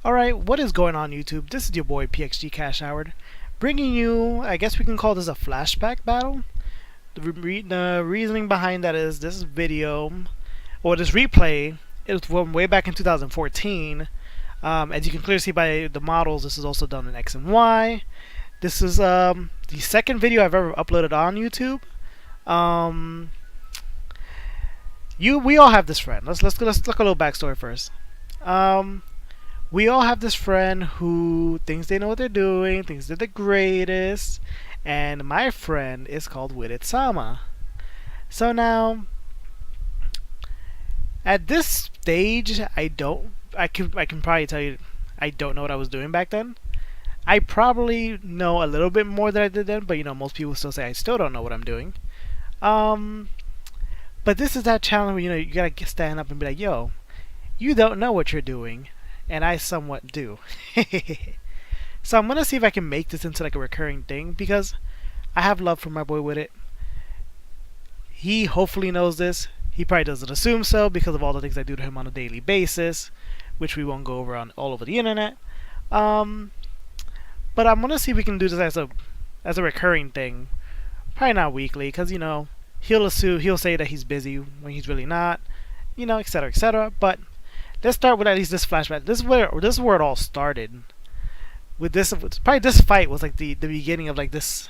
Alright, what is going on YouTube? This is your boy PXG Cash Howard, bringing you, I guess we can call this a flashback battle. The reasoning behind that is this video, or this replay, is from way back in 2014. As you can clearly see by the models, this is also done in X and Y. This is the second video I've ever uploaded on YouTube. We all have this friend. Let's look a little backstory first. We all have this friend who thinks they know what they're doing, thinks they're the greatest, and my friend is called Widdit Sama. So now, at this stage, I can probably tell you I don't know what I was doing back then. I probably know a little bit more than I did then, but most people still say I still don't know what I'm doing. But this is that challenge where you gotta stand up and be like, yo, you don't know what you're doing. And I somewhat do. So I'm gonna see if I can make this into like a recurring thing because I have love for my boy Widdit. He hopefully knows this. He probably doesn't assume so because of all the things I do to him on a daily basis, which we won't go over on all over the internet. But I'm gonna see if we can do this as a recurring thing. Probably not weekly, because he'll say that he's busy when he's really not, etc., etc. But let's start with at least this flashback. This is where it all started. With this, probably this fight was like the beginning of like this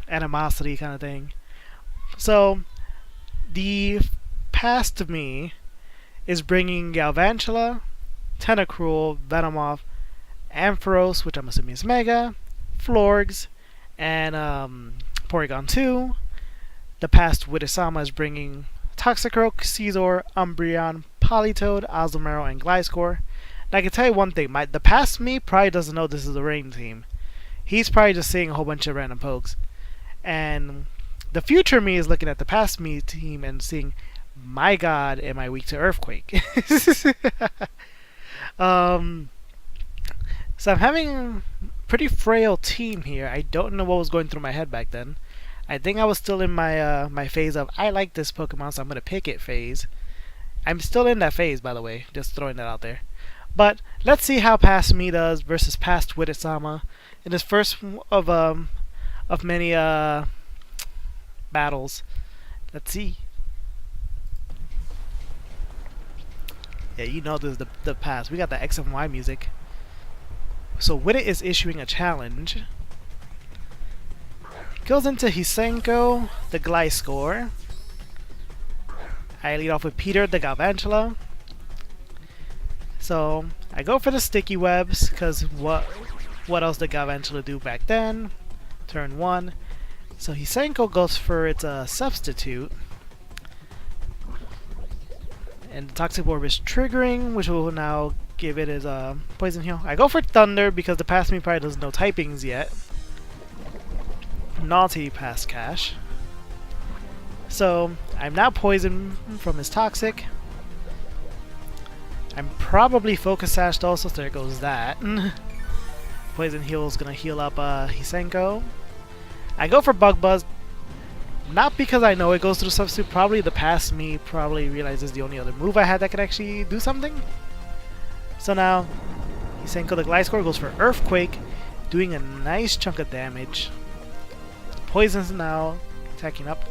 animosity kind of thing. So the past of me is bringing Galvantula, Tentacruel, Venomoth, Ampharos, which I'm assuming is Mega, Florgs, and Porygon 2. The past Widdit-sama is bringing Toxicroak, Caesar, Umbreon, Politoed, Azumarill, and Gliscor. And I can tell you one thing, the past me probably doesn't know this is the rain team. He's probably just seeing a whole bunch of random pokes. And the future me is looking at the past me team and seeing, my god, am I weak to Earthquake. So I'm having a pretty frail team here. I don't know what was going through my head back then. I think I was still in my my phase of I like this Pokemon, so I'm gonna pick it phase. I'm still in that phase, by the way. Just throwing that out there. But let's see how past me does versus past Widdit-sama in this first of many battles. Let's see. Yeah, this is the past. We got the X and Y music. So Widdit is issuing a challenge. Goes into Hisenko, the Gliscor. I lead off with Peter, the Galvantula. So I go for the sticky webs, because what else did Galvantula do back then? Turn 1. So Hisenko goes for its substitute. And the Toxic Orb is triggering, which will now give it as a Poison Heal. I go for Thunder because the past me probably doesn't know typings yet. Naughty past Kash. So I'm now poisoned from his Toxic. I'm probably Focus Sashed also, so there goes that. Poison Heal is gonna heal up Hisenko. I go for Bug Buzz, not because I know it goes through substitute. Probably the past me probably realizes the only other move I had that could actually do something. So now Hisenko the Gliscor goes for Earthquake, doing a nice chunk of damage. Poison's now attacking up.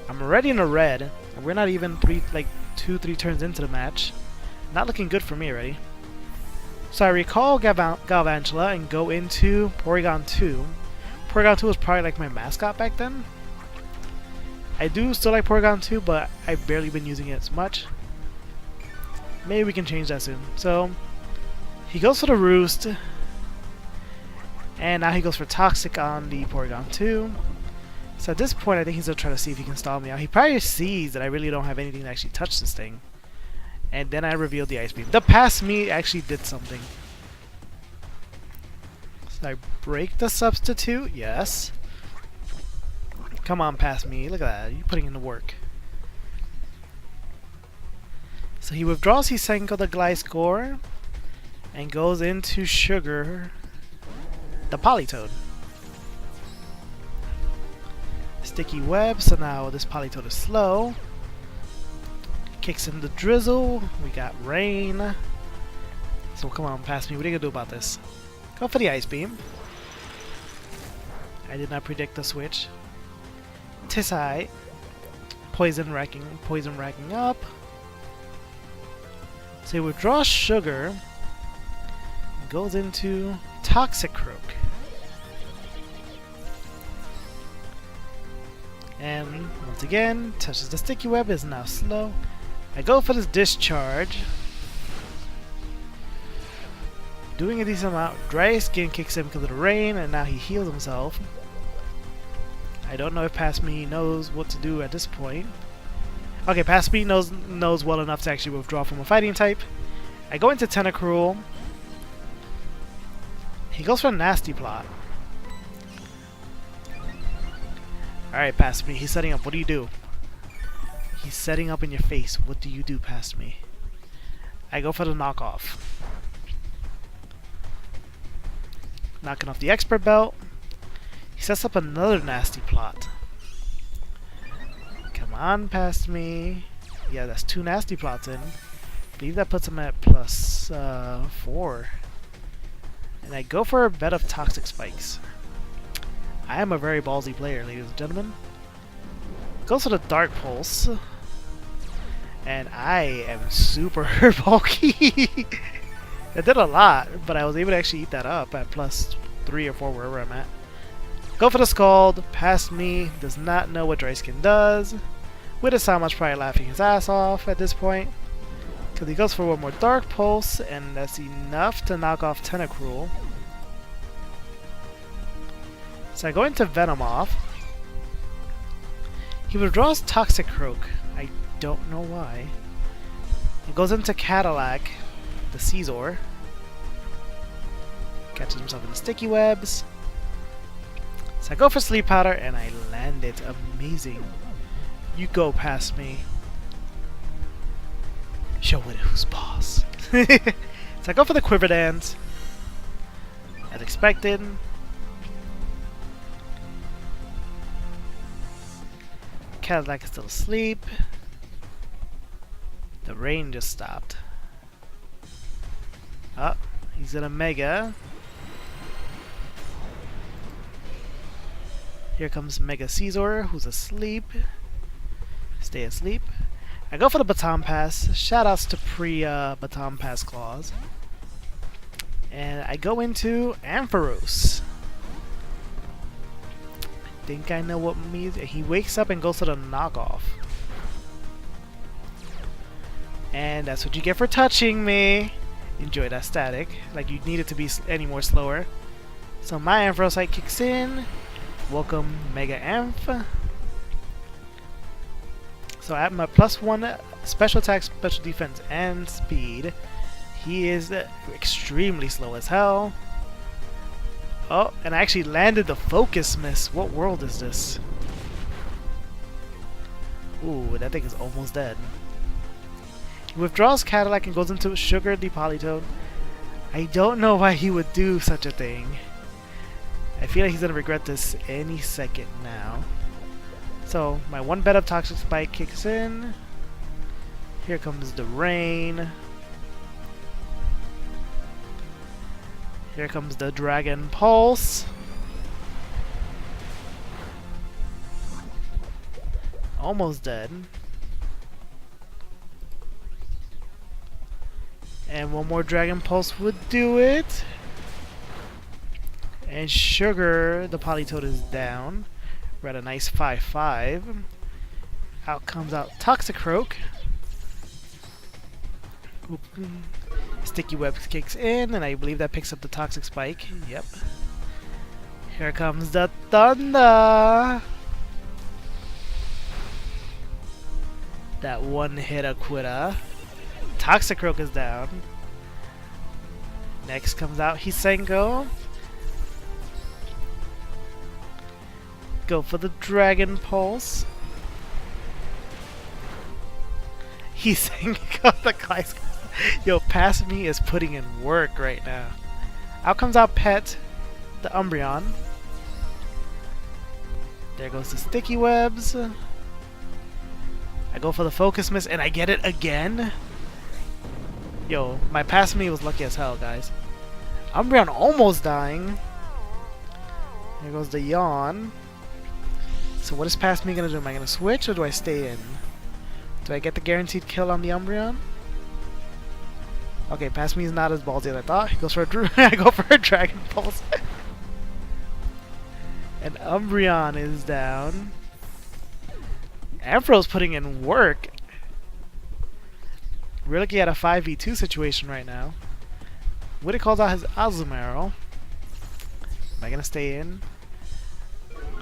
I'm already in a red. We're not even 2-3 turns into the match. Not looking good for me already. So I recall Galvantula and go into Porygon 2. Porygon 2 was probably like my mascot back then. I do still like Porygon 2, but I've barely been using it as much. Maybe we can change that soon. So he goes for the Roost. And now he goes for Toxic on the Porygon 2. So at this point, I think he's going to try to see if he can stall me out. He probably sees that I really don't have anything to actually touch this thing. And then I revealed the Ice Beam. The past me actually did something. So I break the substitute. Yes. Come on, past me. Look at that. You're putting in the work. So he withdraws Hisenko the Gliscor and goes into Sugar the Politoed. Sticky web, so now this Politoed is slow. Kicks in the Drizzle. We got Rain. So come on, pass me. What are you gonna do about this? Go for the Ice Beam. I did not predict the switch. Tisai. Poison racking up. So he withdraws Sugar. Goes into Toxic Croak. And once again, touches the sticky web, is now slow. I go for this Discharge. Doing a decent amount. Dry Skin kicks in because of the rain, and now he heals himself. I don't know if Past Me knows what to do at this point. Okay, Past Me knows well enough to actually withdraw from a fighting type. I go into Tentacruel. He goes for a Nasty Plot. Alright, Past Me. He's setting up. What do you do? He's setting up in your face. What do you do, Past Me? I go for the knockoff. Knocking off the Expert Belt. He sets up another Nasty Plot. Come on, Past Me. Yeah, that's 2 Nasty Plots in. I believe that puts him at plus 4. And I go for a bed of Toxic Spikes. I am a very ballsy player, ladies and gentlemen. Goes for the Dark Pulse. And I am super bulky. It did a lot, but I was able to actually eat that up at plus 3 or 4 wherever I'm at. Go for the Scald. Past Me. Does not know what Dry Skin does. Widdit Sama's probably laughing his ass off at this point. Because he goes for one more Dark Pulse, and that's enough to knock off Tentacruel. So I go into Venomoth. He withdraws Toxic Croak. I don't know why. He goes into Cadillac, the Caesar. Catches himself in the sticky webs. So I go for Sleep Powder, and I land it. Amazing. You go, Past Me. Show it who's boss. So I go for the Quiver Dance. As expected. Cadillac is still asleep. The rain just stopped. Oh, he's in a Mega. Here comes Mega Caesar, who's asleep. Stay asleep. I go for the Baton Pass. Shoutouts to pre-Baton Pass claws. And I go into Ampharos. I think I know what means. He wakes up and goes to the knockoff. And that's what you get for touching me. Enjoy that static. Like you need it to be any more slower. So my Ampharosite kicks in. Welcome Mega Amph. So at my +1 special attack, special defense, and speed, he is extremely slow as hell. Oh, and I actually landed the Focus Miss. What world is this? Ooh, that thing is almost dead. He withdraws Cadillac and goes into Sugar the Polytoad. I don't know why he would do such a thing. I feel like he's gonna regret this any second now. So, my one bed of Toxic Spike kicks in. Here comes the rain. Here comes the Dragon Pulse. Almost dead. And one more Dragon Pulse would do it. And Sugar, the Polytoad, is down. We're at a nice 5-5. Out comes out Toxic Croak. Sticky Web kicks in, and I believe that picks up the Toxic Spike. Yep. Here comes the Thunder! That one-hitter quitter. Toxic Croak is down. Next comes out Hisengo. Go for the Dragon Pulse. Hisengo the Kleist. Yo, Past Me is putting in work right now. Out comes out Pet, the Umbreon. There goes the Sticky Webs. I go for the Focus Miss and I get it again. Yo, my past me was lucky as hell, guys. Umbreon almost dying. Here goes the yawn. So what is past me gonna do? Am I gonna switch or do I stay in? Do I get the guaranteed kill on the Umbreon? Okay, past me is not as ballsy as I thought. He goes for a I go for a Dragon Pulse. And Umbreon is down. Ampharo's putting in work. We're looking at a 5v2 situation right now. Widdit calls out his Azumarill. Am I gonna stay in?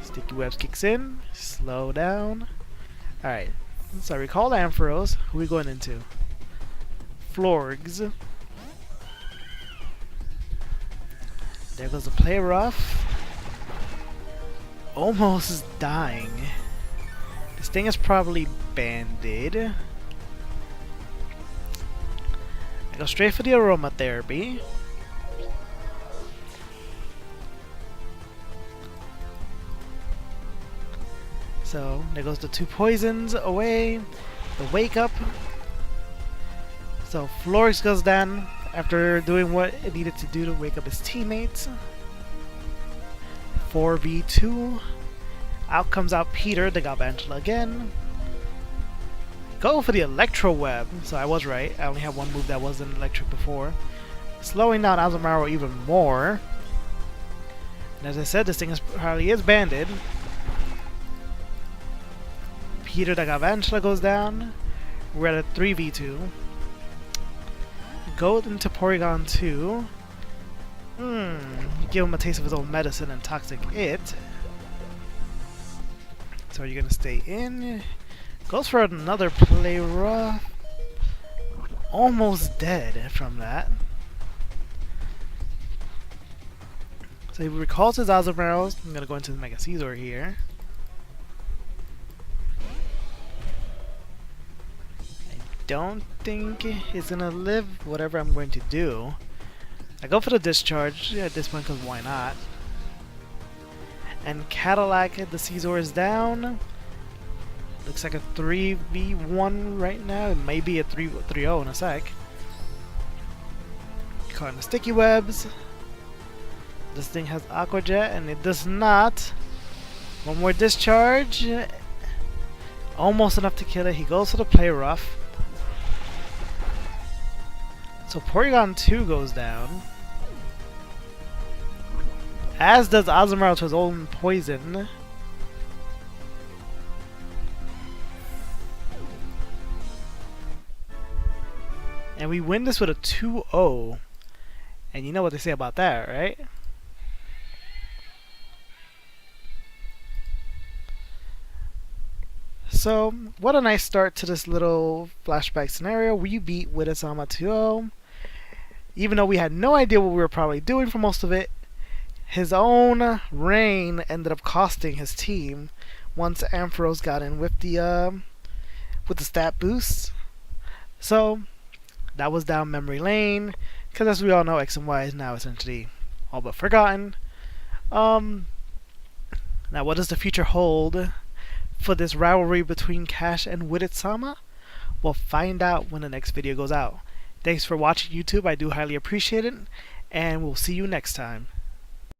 Sticky Webs kicks in. Slow down. Alright. So I recall Ampharos. Who are we going into? Florgs. There goes the play rough. Almost dying. This thing is probably banded. I go straight for the aromatherapy. So there goes the 2 poisons away. The wake up. So Florix goes down after doing what it needed to do to wake up his teammates. 4v2. Out comes out Peter, the Galvantula again. Go for the Electro Web. So I was right. I only had one move that wasn't electric before. Slowing down Azumarill even more. And as I said, this thing probably is banded. Peter, the Galvantula goes down. We're at a 3v2. Go into Porygon 2. Give him a taste of his own medicine and Toxic It. So are you gonna stay in? Goes for another play rough. Almost dead from that. So he recalls his Azumarill. I'm gonna go into the Mega Caesar here. I don't think it's gonna live whatever I'm going to do. I go for the discharge at this point because why not? And Cadillac, the Caesar is down. Looks like a 3v1 right now. It may be a 3-0 in a sec. Caught in the sticky webs. This thing has Aqua Jet and it does not. One more discharge. Almost enough to kill it. He goes for the play rough. So Porygon 2 goes down. As does Azumarill to his own poison. And we win this with a 2-0. And you know what they say about that, right? So, what a nice start to this little flashback scenario. We beat Widdit-sama 2-0. Even though we had no idea what we were probably doing for most of it, his own rain ended up costing his team once Ampharos got in with the stat boost. So that was down memory lane, because as we all know, X and Y is now essentially all but forgotten. Now what does the future hold for this rivalry between Kash and Widdit-sama? We'll find out when the next video goes out. Thanks for watching, YouTube. I do highly appreciate it, and we'll see you next time.